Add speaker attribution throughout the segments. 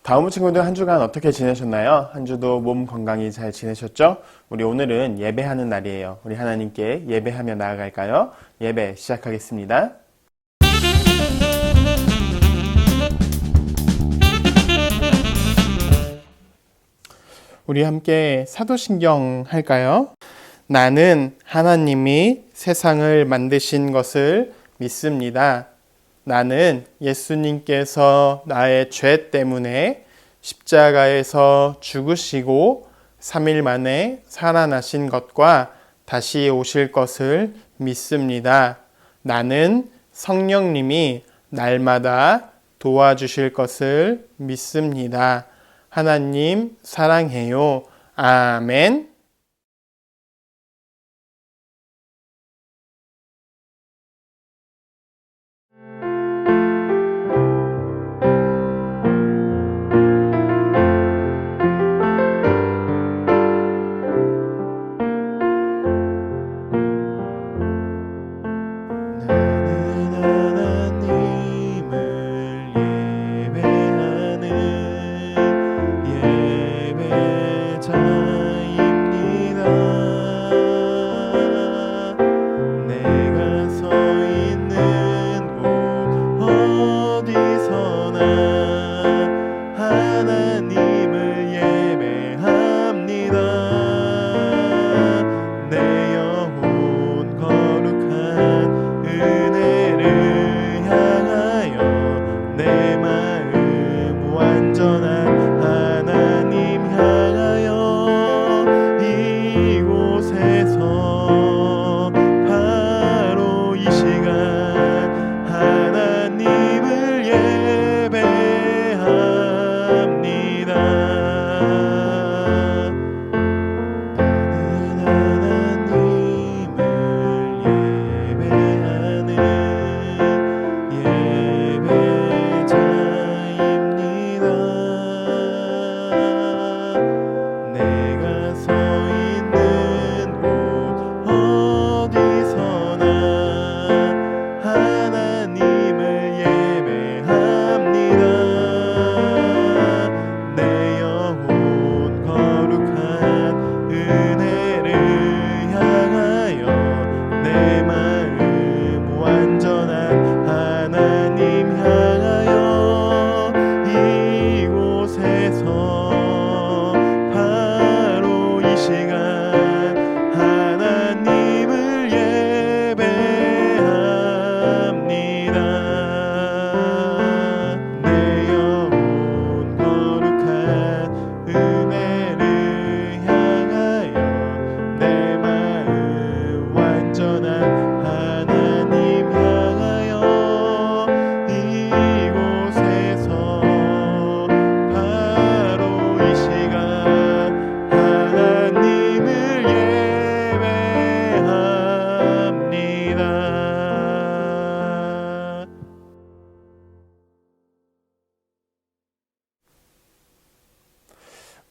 Speaker 1: 다음 친구들 한 주간 어떻게 지내셨나요? 한 주도 몸 건강히 잘 지내셨죠? 우리 오늘은 예배하는 날이에요. 우리 하나님께 예배하며 나아갈까요? 예배 시작하겠습니다. 우리 함께 사도신경 할까요? 나는 하나님이 세상을 만드신 것을 믿습니다. 나는 예수님께서 나의 죄 때문에 십자가에서 죽으시고 3일 만에 살아나신 것과 다시 오실 것을 믿습니다. 나는 성령님이 날마다 도와주실 것을 믿습니다. 하나님 사랑해요. 아멘.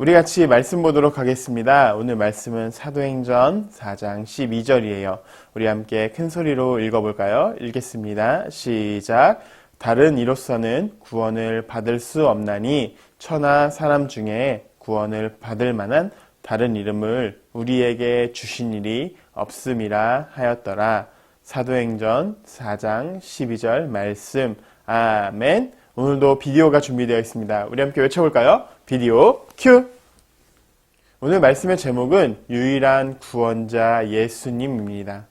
Speaker 1: 우리 같이 말씀 보도록 하겠습니다. 오늘 말씀은 사도행전 4장 12절이에요. 우리 함께 큰 소리로 읽어볼까요? 읽겠습니다. 시작. 다른 이로서는 구원을 받을 수 없나니 천하 사람 중에 구원을 받을 만한 다른 이름을 우리에게 주신 일이 없음이라 하였더라. 사도행전 4장 12절 말씀. 아멘. 오늘도 비디오가 준비되어 있습니다. 우리 함께 외쳐볼까요? 비디오 큐! 오늘 말씀의 제목은 유일한 구원자 예수님입니다.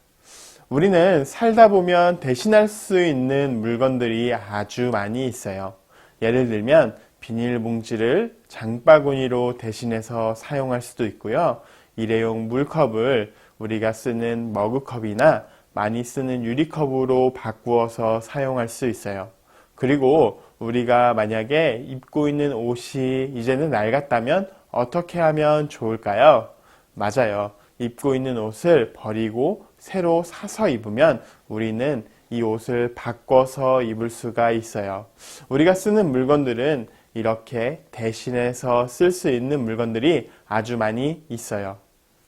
Speaker 1: 우리는 살다 보면 대신할 수 있는 물건들이 아주 많이 있어요. 예를 들면 비닐봉지를 장바구니로 대신해서 사용할 수도 있고요. 일회용 물컵을 우리가 쓰는 머그컵이나 많이 쓰는 유리컵으로 바꾸어서 사용할 수 있어요. 그리고 우리가 만약에 입고 있는 옷이 이제는 낡았다면 어떻게 하면 좋을까요? 맞아요. 입고 있는 옷을 버리고 새로 사서 입으면 우리는 이 옷을 바꿔서 입을 수가 있어요. 우리가 쓰는 물건들은 이렇게 대신해서 쓸 수 있는 물건들이 아주 많이 있어요.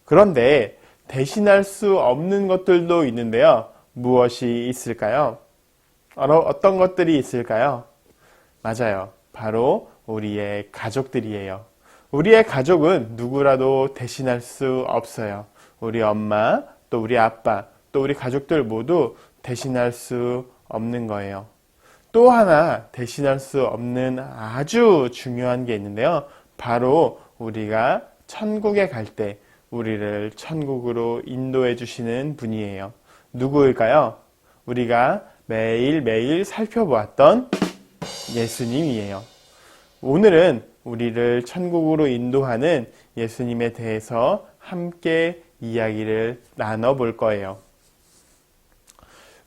Speaker 1: 그런데 대신할 수 없는 것들도 있는데요. 무엇이 있을까요? 어떤 것들이 있을까요? 맞아요. 바로 우리의 가족들이에요. 우리의 가족은 누구라도 대신할 수 없어요. 우리 엄마, 또 우리 아빠, 또 우리 가족들 모두 대신할 수 없는 거예요. 또 하나 대신할 수 없는 아주 중요한 게 있는데요. 바로 우리가 천국에 갈 때 우리를 천국으로 인도해 주시는 분이에요. 누구일까요? 우리가 매일매일 살펴보았던 예수님이에요. 오늘은 우리를 천국으로 인도하는 예수님에 대해서 함께 이야기를 나눠볼 거예요.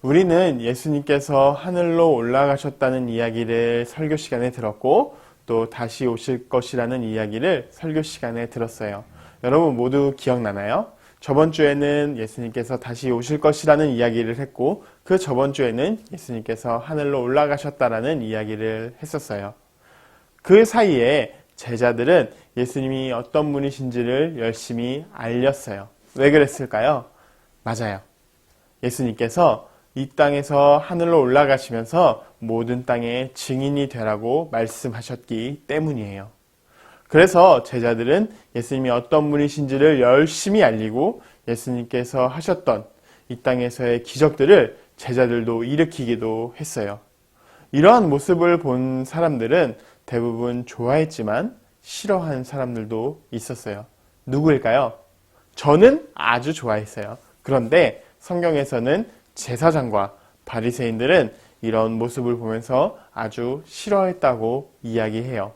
Speaker 1: 우리는 예수님께서 하늘로 올라가셨다는 이야기를 설교 시간에 들었고 또 다시 오실 것이라는 이야기를 설교 시간에 들었어요. 여러분 모두 기억나나요? 저번 주에는 예수님께서 다시 오실 것이라는 이야기를 했고 그 저번 주에는 예수님께서 하늘로 올라가셨다라는 이야기를 했었어요. 그 사이에 제자들은 예수님이 어떤 분이신지를 열심히 알렸어요. 왜 그랬을까요? 맞아요. 예수님께서 이 땅에서 하늘로 올라가시면서 모든 땅의 증인이 되라고 말씀하셨기 때문이에요. 그래서 제자들은 예수님이 어떤 분이신지를 열심히 알리고 예수님께서 하셨던 이 땅에서의 기적들을 제자들도 일으키기도 했어요. 이러한 모습을 본 사람들은 대부분 좋아했지만 싫어한 사람들도 있었어요. 누구일까요? 저는 아주 좋아했어요. 그런데 성경에서는 제사장과 바리새인들은 이런 모습을 보면서 아주 싫어했다고 이야기해요.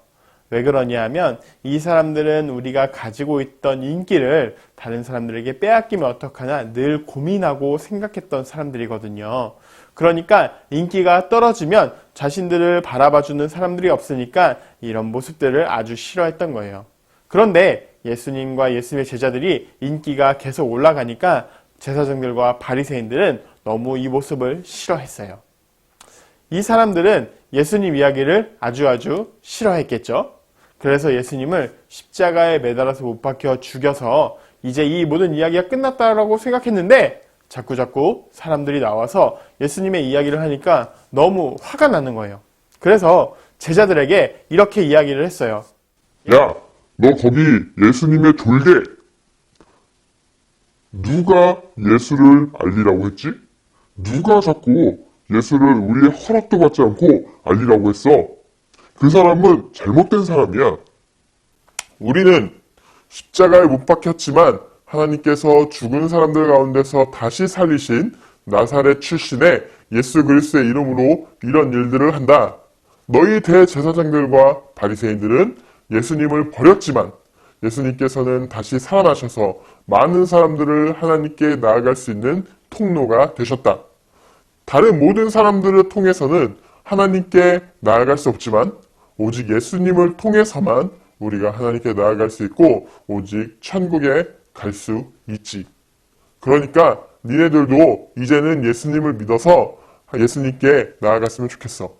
Speaker 1: 왜 그러냐 하면 이 사람들은 우리가 가지고 있던 인기를 다른 사람들에게 빼앗기면 어떡하나 늘 고민하고 생각했던 사람들이거든요. 그러니까 인기가 떨어지면 자신들을 바라봐주는 사람들이 없으니까 이런 모습들을 아주 싫어했던 거예요. 그런데 예수님과 예수님의 제자들이 인기가 계속 올라가니까 제사장들과 바리새인들은 너무 이 모습을 싫어했어요. 이 사람들은 예수님 이야기를 아주 싫어했겠죠. 그래서 예수님을 십자가에 매달아서 못 박혀 죽여서 이제 이 모든 이야기가 끝났다라고 생각했는데 자꾸 사람들이 나와서 예수님의 이야기를 하니까 너무 화가 나는 거예요. 그래서 제자들에게 이렇게 이야기를 했어요.
Speaker 2: 야, 너 거기 예수님의 졸개. 누가 예수를 알리라고 했지? 누가 자꾸 예수를 우리의 허락도 받지 않고 알리라고 했어? 그 사람은 잘못된 사람이야. 우리는 십자가에 못 박혔지만 하나님께서 죽은 사람들 가운데서 다시 살리신 나사렛 출신의 예수 그리스도의 이름으로 이런 일들을 한다. 너희 대제사장들과 바리새인들은 예수님을 버렸지만 예수님께서는 다시 살아나셔서 많은 사람들을 하나님께 나아갈 수 있는 통로가 되셨다. 다른 모든 사람들을 통해서는 하나님께 나아갈 수 없지만 오직 예수님을 통해서만 우리가 하나님께 나아갈 수 있고 오직 천국에 갈 수 있지. 그러니까 니네들도 이제는 예수님을 믿어서 예수님께 나아갔으면 좋겠어.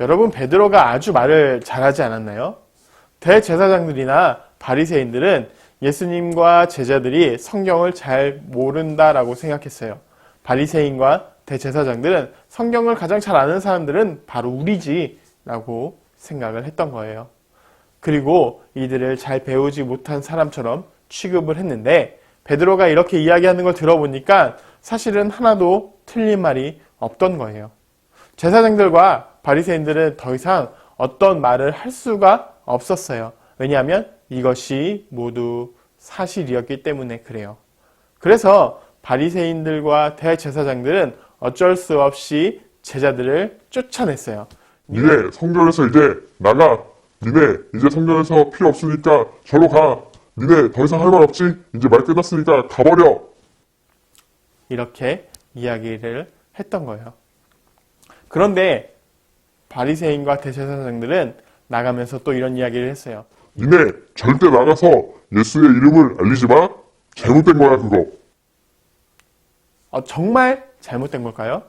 Speaker 1: 여러분 베드로가 아주 말을 잘하지 않았나요? 대제사장들이나 바리새인들은 예수님과 제자들이 성경을 잘 모른다라고 생각했어요. 바리새인과 대제사장들은 성경을 가장 잘 아는 사람들은 바로 우리지라고 생각을 했던 거예요. 그리고 이들을 잘 배우지 못한 사람처럼 취급을 했는데 베드로가 이렇게 이야기하는 걸 들어보니까 사실은 하나도 틀린 말이 없던 거예요. 제사장들과 바리새인들은 더 이상 어떤 말을 할 수가 없었어요. 왜냐하면 이것이 모두 사실이었기 때문에 그래요. 그래서 바리새인들과 대제사장들은 어쩔 수 없이 제자들을 쫓아냈어요.
Speaker 2: 니네 성전에서 이제 나가. 니네 이제 성전에서 필요 없으니까 저로 가. 니네 더 이상 할 말 없지? 이제 말 끝났으니까 가버려.
Speaker 1: 이렇게 이야기를 했던 거예요. 그런데 바리새인과 대제사장들은 나가면서 또 이런 이야기를 했어요.
Speaker 2: 니네 절대 나가서 예수의 이름을 알리지 마. 잘못된 거야 그거.
Speaker 1: 정말 잘못된 걸까요?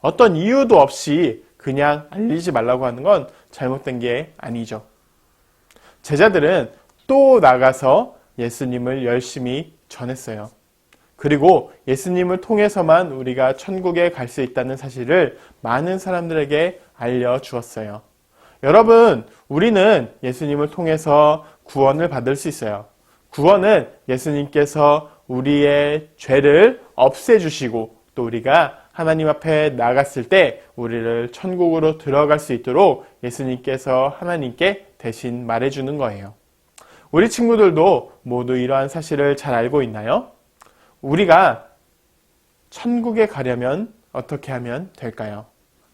Speaker 1: 어떤 이유도 없이 그냥 알리지 말라고 하는 건 잘못된 게 아니죠. 제자들은 또 나가서 예수님을 열심히 전했어요. 그리고 예수님을 통해서만 우리가 천국에 갈 수 있다는 사실을 많은 사람들에게 알려주었어요. 여러분, 우리는 예수님을 통해서 구원을 받을 수 있어요. 구원은 예수님께서 우리의 죄를 없애주시고 또 우리가 하나님 앞에 나갔을 때 우리를 천국으로 들어갈 수 있도록 예수님께서 하나님께 대신 말해주는 거예요. 우리 친구들도 모두 이러한 사실을 잘 알고 있나요? 우리가 천국에 가려면 어떻게 하면 될까요?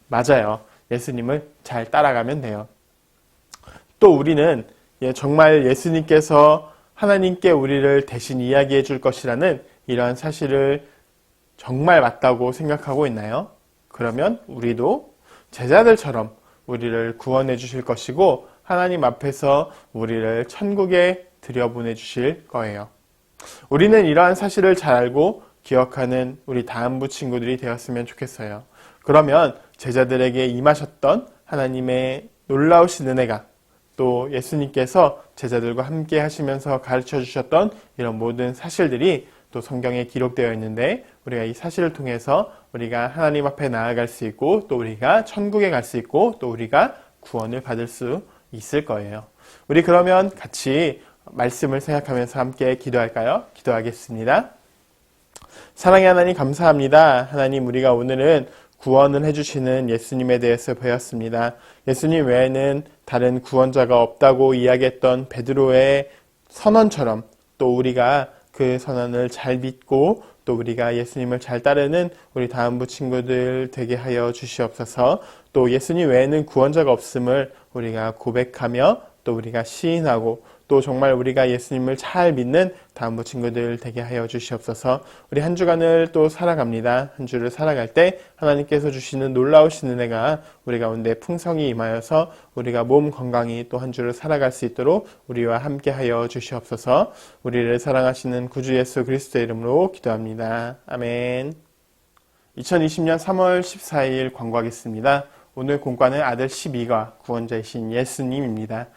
Speaker 1: 맞아요. 예수님을 잘 따라가면 돼요. 또 우리는 정말 예수님께서 하나님께 우리를 대신 이야기해 줄 것이라는 이러한 사실을 정말 맞다고 생각하고 있나요? 그러면 우리도 제자들처럼 우리를 구원해 주실 것이고 하나님 앞에서 우리를 천국에 들여보내 주실 거예요. 우리는 이러한 사실을 잘 알고 기억하는 우리 다음부 친구들이 되었으면 좋겠어요. 그러면 제자들에게 임하셨던 하나님의 놀라우신 은혜가 또 예수님께서 제자들과 함께 하시면서 가르쳐 주셨던 이런 모든 사실들이 또 성경에 기록되어 있는데 우리가 이 사실을 통해서 우리가 하나님 앞에 나아갈 수 있고 또 우리가 천국에 갈 수 있고 또 우리가 구원을 받을 수 있을 거예요. 우리 그러면 같이 말씀을 생각하면서 함께 기도할까요? 기도하겠습니다. 사랑의 하나님 감사합니다. 하나님 우리가 오늘은 구원을 해주시는 예수님에 대해서 배웠습니다. 예수님 외에는 다른 구원자가 없다고 이야기했던 베드로의 선언처럼 또 우리가 그 선언을 잘 믿고 또 우리가 예수님을 잘 따르는 우리 다음부 친구들 되게 하여 주시옵소서. 또 예수님 외에는 구원자가 없음을 우리가 고백하며 또 우리가 시인하고 또 정말 우리가 예수님을 잘 믿는 다음부 친구들 되게 하여 주시옵소서. 우리 한 주간을 또 살아갑니다. 한 주를 살아갈 때 하나님께서 주시는 놀라우신 은혜가 우리 가운데 풍성히 임하여서 우리가 몸 건강히 또 한 주를 살아갈 수 있도록 우리와 함께 하여 주시옵소서. 우리를 사랑하시는 구주 예수 그리스도의 이름으로 기도합니다. 아멘. 2020년 3월 14일 광고하겠습니다. 오늘 공과는 아들 12가 구원자이신 예수님입니다.